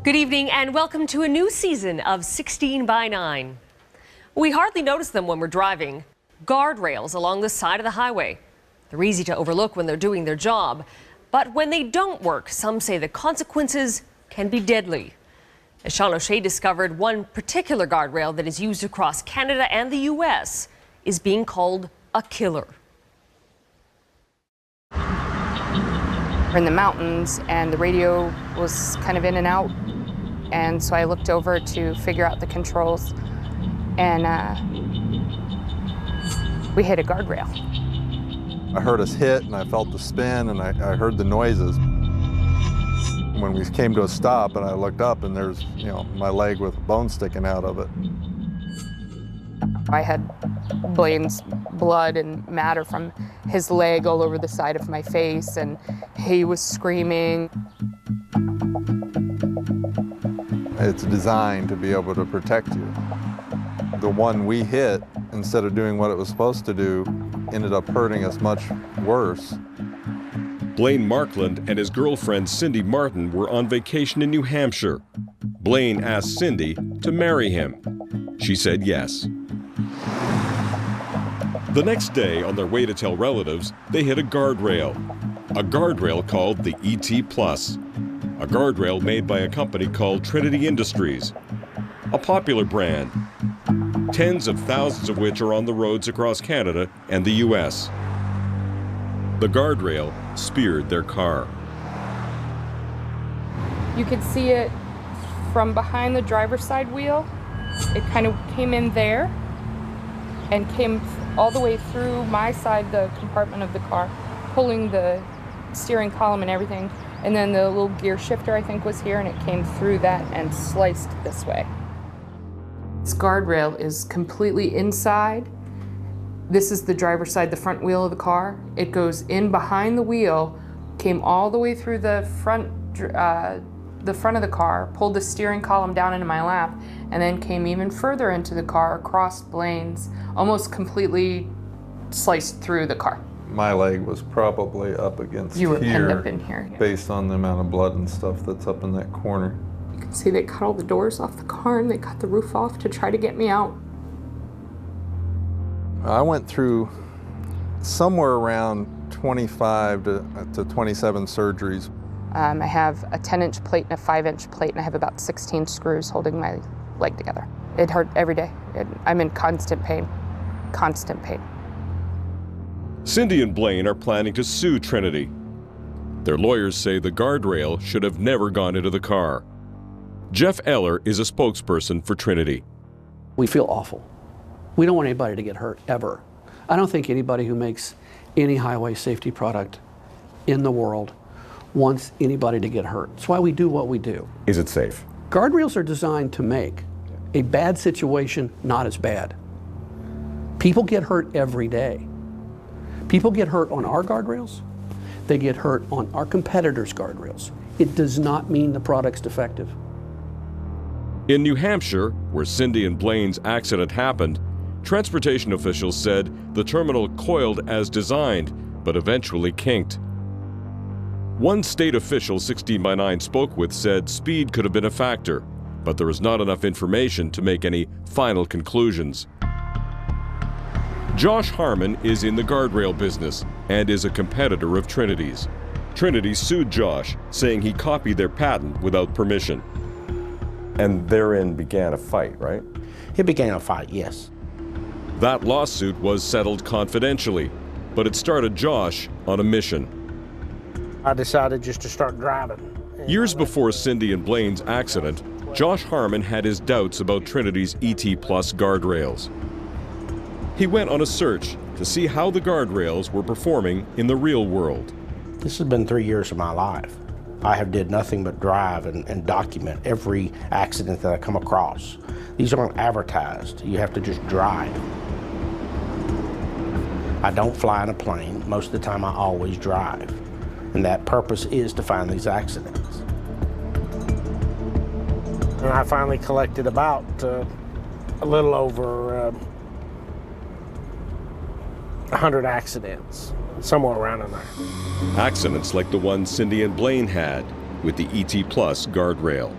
Good evening and welcome to a new season of 16 by 9. We hardly notice them when we're driving. Guardrails along the side of the highway. They're easy to overlook when they're doing their job. But when they don't work, some say the consequences can be deadly. As Sean O'Shea discovered, one particular guardrail that is used across Canada and the U.S. is being called a killer. We're in the mountains and the radio was kind of in and out. And so I looked over to figure out the controls and we hit a guardrail. I heard us hit and I felt the spin and I heard the noises. When we came to a stop and I looked up and there's, my leg with a bone sticking out of it. I had Blaine's blood and matter from his leg all over the side of my face, and he was screaming. It's designed to be able to protect you. The one we hit, instead of doing what it was supposed to do, ended up hurting us much worse. Blaine Markland and his girlfriend Cindy Martin were on vacation in New Hampshire. Blaine asked Cindy to marry him. She said yes. The next day, on their way to tell relatives, they hit a guardrail called the ET+, a guardrail made by a company called Trinity Industries, a popular brand, tens of thousands of which are on the roads across Canada and the U.S. The guardrail speared their car. You could see it from behind the driver's side wheel. It kind of came in there and came all the way through my side, the compartment of the car, pulling the steering column and everything. And then the little gear shifter, I think, was here, and it came through that and sliced this way. This guardrail is completely inside. This is the driver's side, the front wheel of the car. It goes in behind the wheel, came all the way through the front of the car, pulled the steering column down into my lap, and then came even further into the car, across Blaine's, almost completely sliced through the car. My leg was probably up against You were here, pinned up in here. Yeah. based on the amount of blood and stuff that's up in that corner. You can see they cut all the doors off the car and they cut the roof off to try to get me out. I went through somewhere around 25 to 27 surgeries. I have a 10-inch plate and a 5-inch plate, and I have about 16 screws holding my leg together. It hurt every day. I'm in constant pain, constant pain. Cindy and Blaine are planning to sue Trinity. Their lawyers say the guardrail should have never gone into the car. Jeff Eller is a spokesperson for Trinity. We feel awful. We don't want anybody to get hurt, ever. I don't think anybody who makes any highway safety product in the world wants anybody to get hurt. That's why we do what we do. Is it safe? Guardrails are designed to make a bad situation not as bad. People get hurt every day. People get hurt on our guardrails. They get hurt on our competitors' guardrails. It does not mean the product's defective. In New Hampshire, where Cindy and Blaine's accident happened, transportation officials said the terminal coiled as designed, but eventually kinked. One state official 16 by 9 spoke with said speed could have been a factor, but there is not enough information to make any final conclusions. Josh Harmon is in the guardrail business and is a competitor of Trinity's. Trinity sued Josh, saying he copied their patent without permission. And therein began a fight, right? It began a fight, yes. That lawsuit was settled confidentially, but it started Josh on a mission. I decided just to start driving. Years before Cindy and Blaine's accident, Josh Harmon had his doubts about Trinity's ET+ guardrails. He went on a search to see how the guardrails were performing in the real world. This has been 3 years of my life. I have did nothing but drive and document every accident that I come across. These aren't advertised. You have to just drive. I don't fly in a plane. Most of the time I always drive. And that purpose is to find these accidents. And I finally collected about a little over 100 accidents, somewhere around in there. Accidents like the one Cindy and Blaine had with the ET+ guardrail.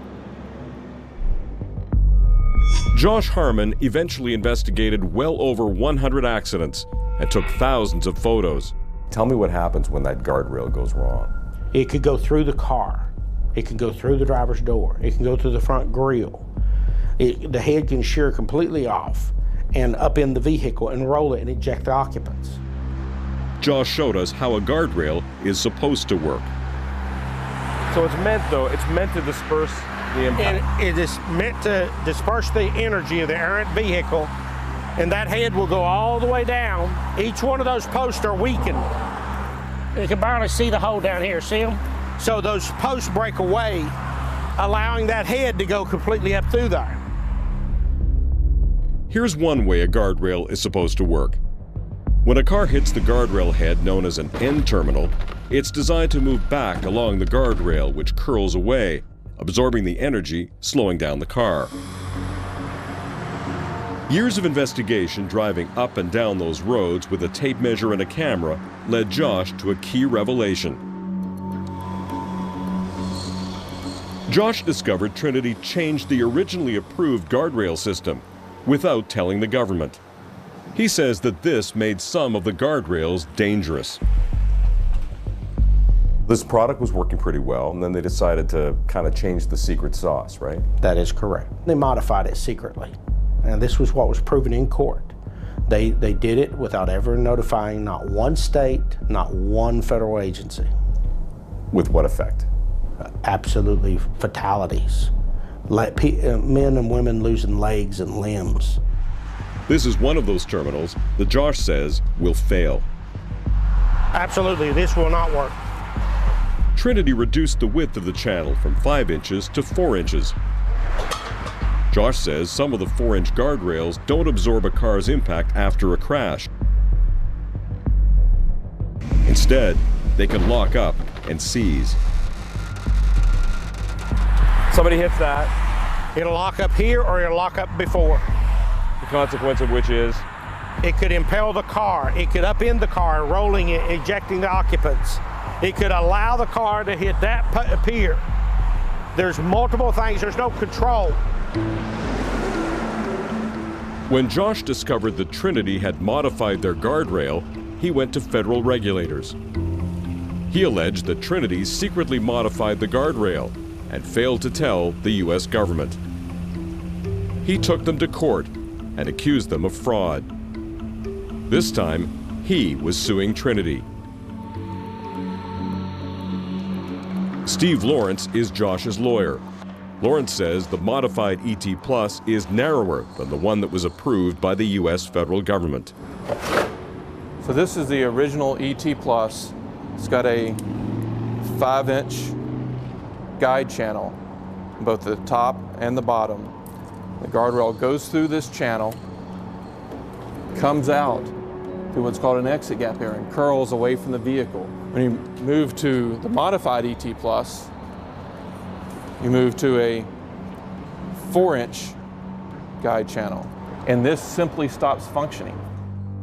Josh Harmon eventually investigated well over 100 accidents and took thousands of photos. Tell me what happens when that guardrail goes wrong. It could go through the car. It can go through the driver's door. It can go through the front grille. The head can shear completely off and up in the vehicle and roll it and eject the occupants. Josh showed us how a guardrail is supposed to work. So it's meant to disperse the impact. And it is meant to disperse the energy of the errant vehicle, and that head will go all the way down. Each one of those posts are weakened. You can barely see the hole down here, see them? So those posts break away, allowing that head to go completely up through there. Here's one way a guardrail is supposed to work. When a car hits the guardrail head, known as an end terminal, it's designed to move back along the guardrail, which curls away, absorbing the energy, slowing down the car. Years of investigation driving up and down those roads with a tape measure and a camera led Josh to a key revelation. Josh discovered Trinity changed the originally approved guardrail system without telling the government. He says that this made some of the guardrails dangerous. This product was working pretty well, and then they decided to kind of change the secret sauce, right? That is correct. They modified it secretly, and this was what was proven in court. They did it without ever notifying not one state, not one federal agency. With what effect? Absolutely fatalities. Men and women losing legs and limbs. This is one of those terminals that Josh says will fail. Absolutely, this will not work. Trinity reduced the width of the channel from 5 inches to 4 inches. Josh says some of the 4-inch guardrails don't absorb a car's impact after a crash. Instead, they can lock up and seize. Somebody hits that. It'll lock up here or it'll lock up before. The consequence of which is? It could impel the car. It could upend the car, rolling it, ejecting the occupants. It could allow the car to hit that pier. There's multiple things. There's no control. When Josh discovered that Trinity had modified their guardrail, he went to federal regulators. He alleged that Trinity secretly modified the guardrail and failed to tell the U.S. government. He took them to court and accused them of fraud. This time, he was suing Trinity. Steve Lawrence is Josh's lawyer. Lawrence says the modified ET Plus is narrower than the one that was approved by the U.S. federal government. So this is the original ET Plus. It's got a 5-inch guide channel, both the top and the bottom. The guardrail goes through this channel, comes out through what's called an exit gap here and curls away from the vehicle. When you move to the modified ET Plus, you move to a 4-inch guide channel, and this simply stops functioning.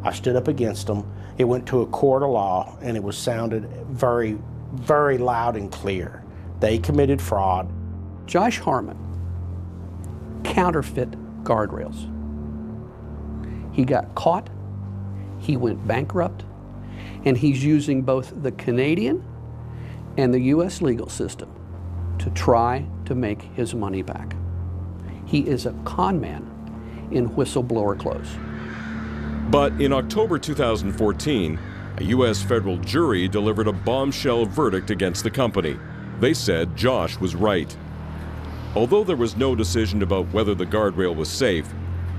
I stood up against them. It went to a court of law, and it was sounded very, very loud and clear. They committed fraud. Josh Harmon counterfeit guardrails. He got caught, he went bankrupt, and he's using both the Canadian and the U.S. legal system to try to make his money back. He is a con man in whistleblower clothes. But in October 2014, a U.S. federal jury delivered a bombshell verdict against the company. They said Josh was right. Although there was no decision about whether the guardrail was safe,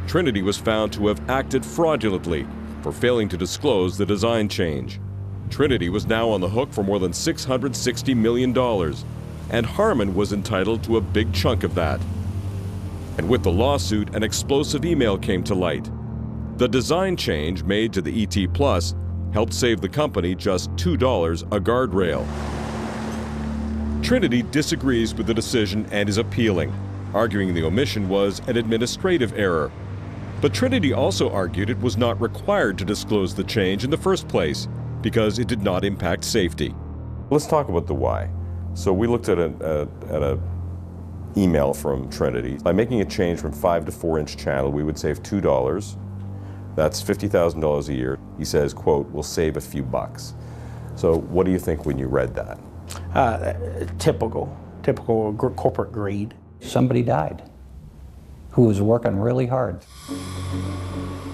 Trinity was found to have acted fraudulently for failing to disclose the design change. Trinity was now on the hook for more than $660 million, and Harmon was entitled to a big chunk of that. And with the lawsuit, an explosive email came to light. The design change made to the ET Plus helped save the company just $2 a guardrail. Trinity disagrees with the decision and is appealing, arguing the omission was an administrative error. But Trinity also argued it was not required to disclose the change in the first place because it did not impact safety. Let's talk about the why. So we looked at a email from Trinity. By making a change from 5 to 4-inch channel, we would save $2. That's $50,000 a year. He says, quote, we'll save a few bucks. So what do you think when you read that? Typical corporate greed. Somebody died who was working really hard.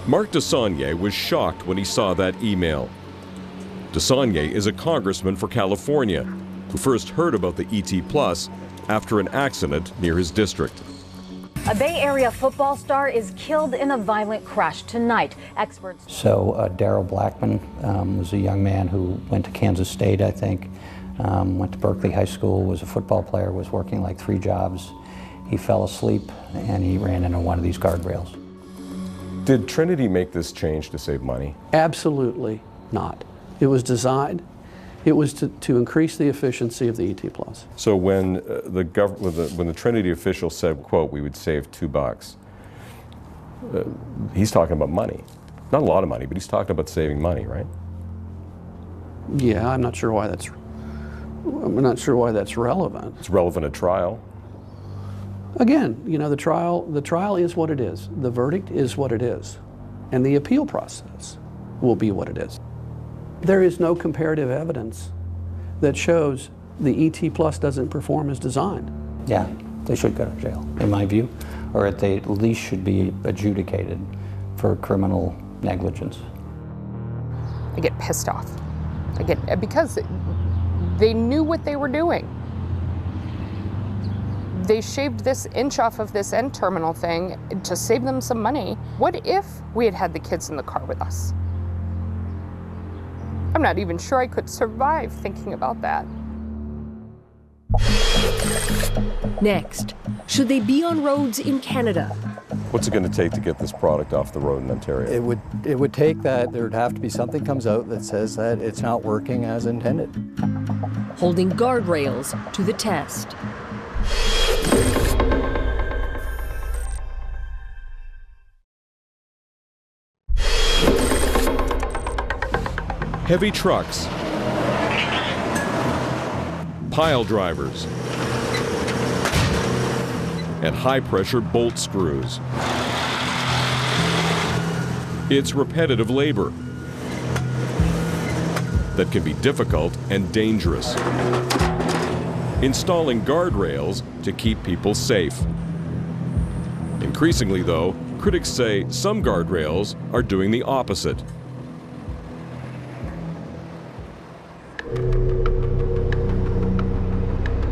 Mark DeSaulnier was shocked when he saw that email. DeSaulnier is a congressman for California who first heard about the ET Plus after an accident near his district. A Bay Area football star is killed in a violent crash tonight. Experts. So Darrell Blackman was a young man who went to Kansas State, I think, went to Berkeley High School, was a football player, was working like 3 jobs. He fell asleep and he ran into one of these guardrails. Did Trinity make this change to save money? Absolutely not. It was designed, it was to increase the efficiency of the ET Plus. So when the Trinity official said, quote, we would save $2, he's talking about money. Not a lot of money, but he's talking about saving money, right? Yeah, I'm not sure why that's relevant. It's relevant at trial. Again, you know, the trial is what it is. The verdict is what it is. And the appeal process will be what it is. There is no comparative evidence that shows the ET Plus doesn't perform as designed. Yeah, they should go to jail, in my view, or they at least should be adjudicated for criminal negligence. I get pissed off. Because they knew what they were doing. They shaved this inch off of this end terminal thing to save them some money. What if we had had the kids in the car with us? I'm not even sure I could survive thinking about that. Next, should they be on roads in Canada? What's it going to take to get this product off the road in Ontario? It would take that. There would have to be something comes out that says that it's not working as intended. Holding guardrails to the test. Heavy trucks, pile drivers, and high-pressure bolt screws. It's repetitive labor that can be difficult and dangerous. Installing guardrails to keep people safe. Increasingly, though, critics say some guardrails are doing the opposite.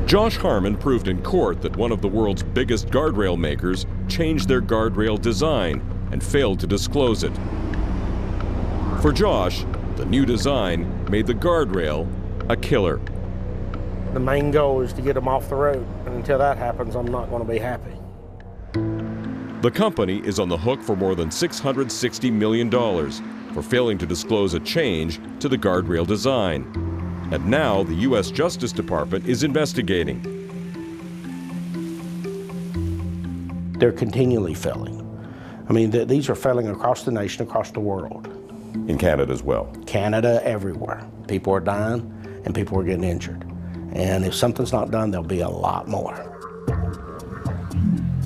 Josh Harmon proved in court that one of the world's biggest guardrail makers changed their guardrail design and failed to disclose it. For Josh, the new design made the guardrail a killer. The main goal is to get them off the road, and until that happens, I'm not going to be happy. The company is on the hook for more than $660 million for failing to disclose a change to the guardrail design. And now the U.S. Justice Department is investigating. They're continually failing. I mean, these are failing across the nation, across the world. In Canada as well. Canada, everywhere. People are dying and people are getting injured. And if something's not done, there'll be a lot more.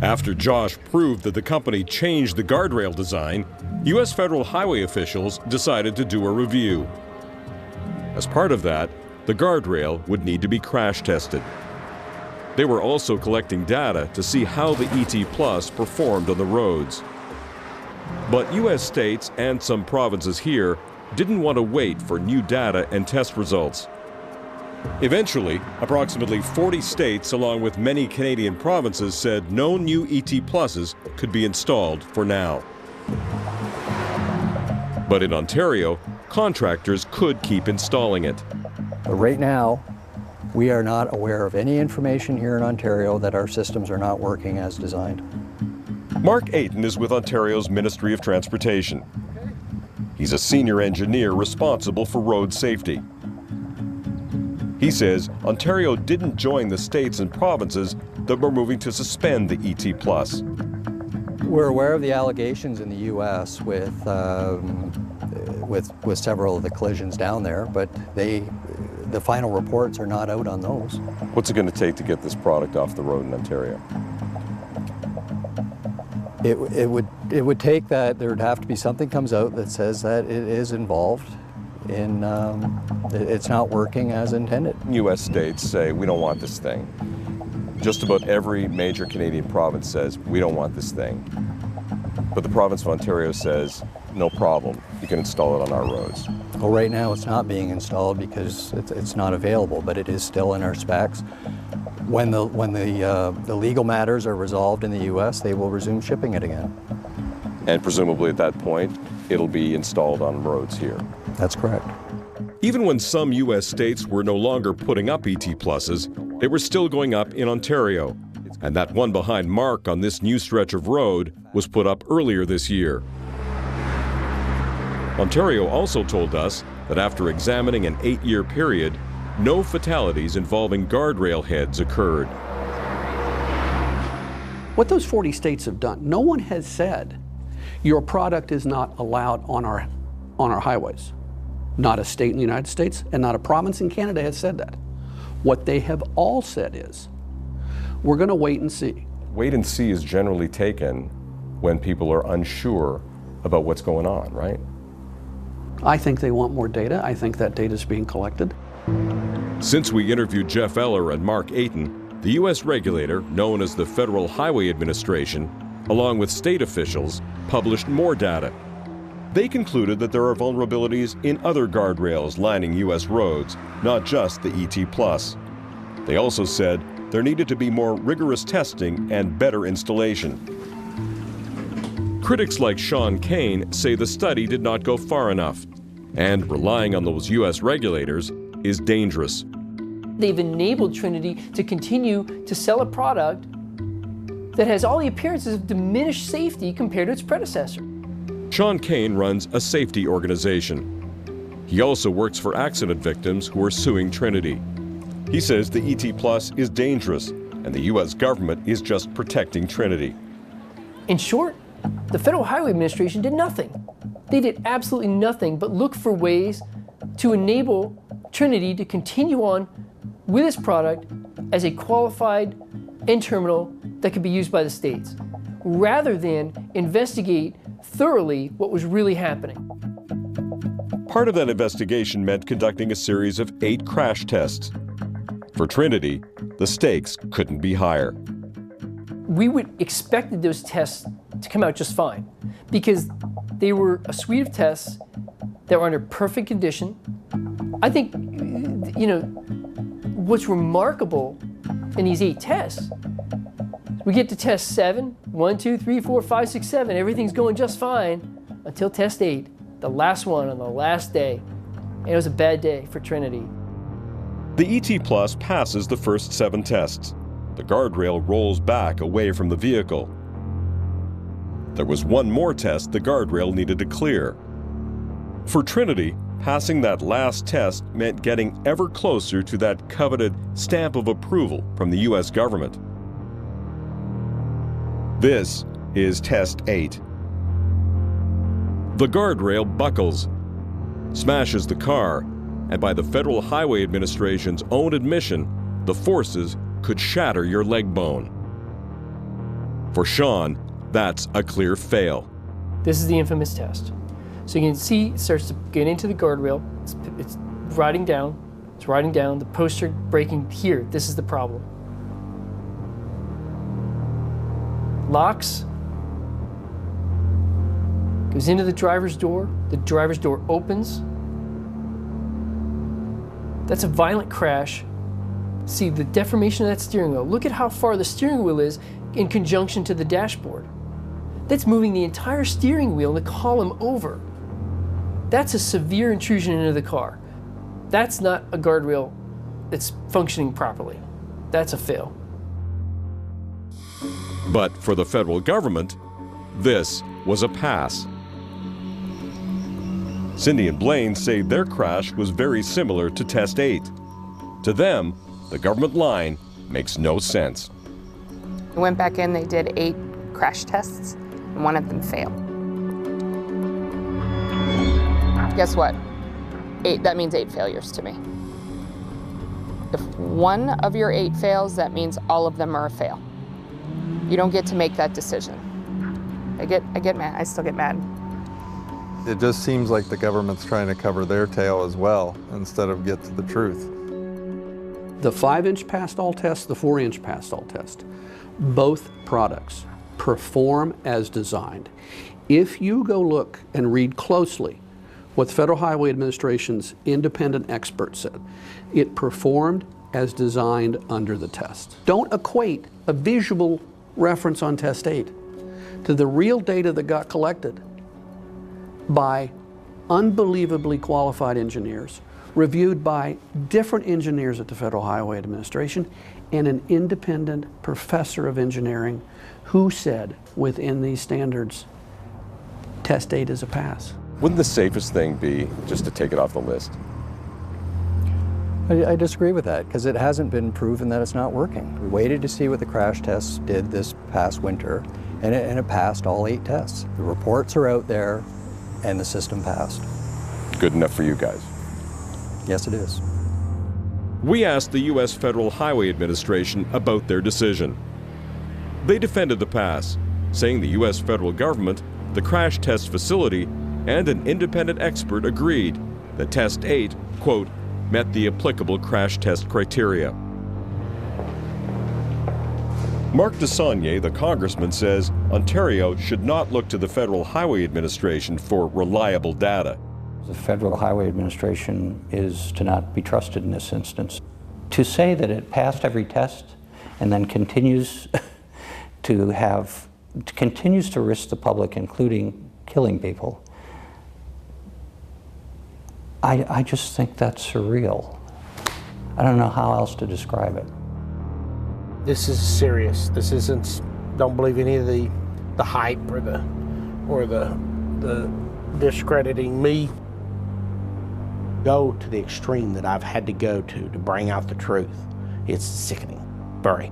After Josh proved that the company changed the guardrail design, U.S. federal highway officials decided to do a review. As part of that, the guardrail would need to be crash tested. They were also collecting data to see how the ET Plus performed on the roads. But U.S. states and some provinces here didn't want to wait for new data and test results. Eventually, approximately 40 states, along with many Canadian provinces, said no new ET Pluses could be installed for now. But in Ontario, contractors could keep installing it. But right now, we are not aware of any information here in Ontario that our systems are not working as designed. Mark Ayton is with Ontario's Ministry of Transportation. He's a senior engineer responsible for road safety. He says Ontario didn't join the states and provinces that were moving to suspend the ET Plus. We're aware of the allegations in the U.S. with several of the collisions down there, but the final reports are not out on those. What's it going to take to get this product off the road in Ontario? It would take that there would have to be something comes out that says that it is involved in it's not working as intended. U.S. states say we don't want this thing. Just about every major Canadian province says we don't want this thing. But the province of Ontario says no problem, you can install it on our roads. Well, right now it's not being installed because it's not available, but it is still in our specs. When the legal matters are resolved in the U.S., they will resume shipping it again. And presumably at that point, it'll be installed on roads here. That's correct. Even when some U.S. states were no longer putting up ET Pluses, they were still going up in Ontario. And that one behind Mark on this new stretch of road was put up earlier this year. Ontario also told us that after examining an 8-year period, no fatalities involving guardrail heads occurred. What those 40 states have done, no one has said your product is not allowed on our highways. Not a state in the United States and not a province in Canada has said that. What they have all said is, we're going to wait and see. Wait and see is generally taken when people are unsure about what's going on, right? I think they want more data. I think that data is being collected. Since we interviewed Jeff Eller and Mark Ayton, the U.S. regulator, known as the Federal Highway Administration, along with state officials, published more data. They concluded that there are vulnerabilities in other guardrails lining U.S. roads, not just the ET+. They also said there needed to be more rigorous testing and better installation. Critics like Sean Kane say the study did not go far enough, and relying on those U.S. regulators is dangerous. They've enabled Trinity to continue to sell a product that has all the appearances of diminished safety compared to its predecessor. Sean Kane runs a safety organization. He also works for accident victims who are suing Trinity. He says the ET Plus is dangerous and the U.S. government is just protecting Trinity. In short, the Federal Highway Administration did nothing. They did absolutely nothing but look for ways to enable Trinity to continue on with its product as a qualified end terminal that could be used by the states, rather than investigate thoroughly what was really happening. Part of that investigation meant conducting a series of 8 crash tests. For Trinity, the stakes couldn't be higher. We would expect those tests to come out just fine because they were a suite of tests that were under perfect condition. I think, what's remarkable in these 8 tests, we get to test 7, 1, 2, 3, 4, 5, 6, 7, everything's going just fine until test 8, the last one on the last day. And it was a bad day for Trinity. The ET Plus passes the first 7 tests. The guardrail rolls back away from the vehicle. There was one more test the guardrail needed to clear. For Trinity, passing that last test meant getting ever closer to that coveted stamp of approval from the U.S. government. This is test 8. The guardrail buckles, smashes the car, and by the Federal Highway Administration's own admission, the forces could shatter your leg bone. For Sean, that's a clear fail. This is the infamous test. So you can see it starts to get into the guardrail. It's riding down. It's riding down. The posts are breaking here. This is the problem. Locks. Goes into the driver's door. The driver's door opens. That's a violent crash. See the deformation of that steering wheel. Look at how far the steering wheel is in conjunction to the dashboard. That's moving the entire steering wheel and the column over. That's a severe intrusion into the car. That's not a guardrail that's functioning properly. That's a fail. But for the federal government, this was a pass. Cindy and Blaine say their crash was very similar to Test 8. To them, the government line makes no sense. We went back in, they did 8 crash tests, and one of them failed. Guess what? 8, that means 8 failures to me. If one of your 8 fails, that means all of them are a fail. You don't get to make that decision. I get mad. I still get mad. It just seems like the government's trying to cover their tail as well instead of get to the truth. The 5-inch passed all test, the 4-inch passed all test, both products perform as designed. If you go look and read closely what the Federal Highway Administration's independent expert said, it performed as designed under the test. Don't equate a visual reference on test 8 to the real data that got collected by unbelievably qualified engineers, reviewed by different engineers at the Federal Highway Administration, and an independent professor of engineering who said within these standards, test 8 is a pass. Wouldn't the safest thing be just to take it off the list? I disagree with that because it hasn't been proven that it's not working. We waited to see what the crash tests did this past winter, and it passed all 8 tests. The reports are out there, and the system passed. Good enough for you guys? Yes, it is. We asked the U.S. Federal Highway Administration about their decision. They defended the pass, saying the U.S. federal government, the crash test facility, and an independent expert agreed that Test 8, quote, met the applicable crash test criteria. Mark Desaulniers, the congressman, says Ontario should not look to the Federal Highway Administration for reliable data. The Federal Highway Administration is to not be trusted in this instance. To say that it passed every test and then continues to risk the public, including killing people, I just think that's surreal. I don't know how else to describe it. This is serious. This isn't, don't believe any of the hype or the discrediting me. Go to the extreme that I've had to go to bring out the truth. It's sickening, very.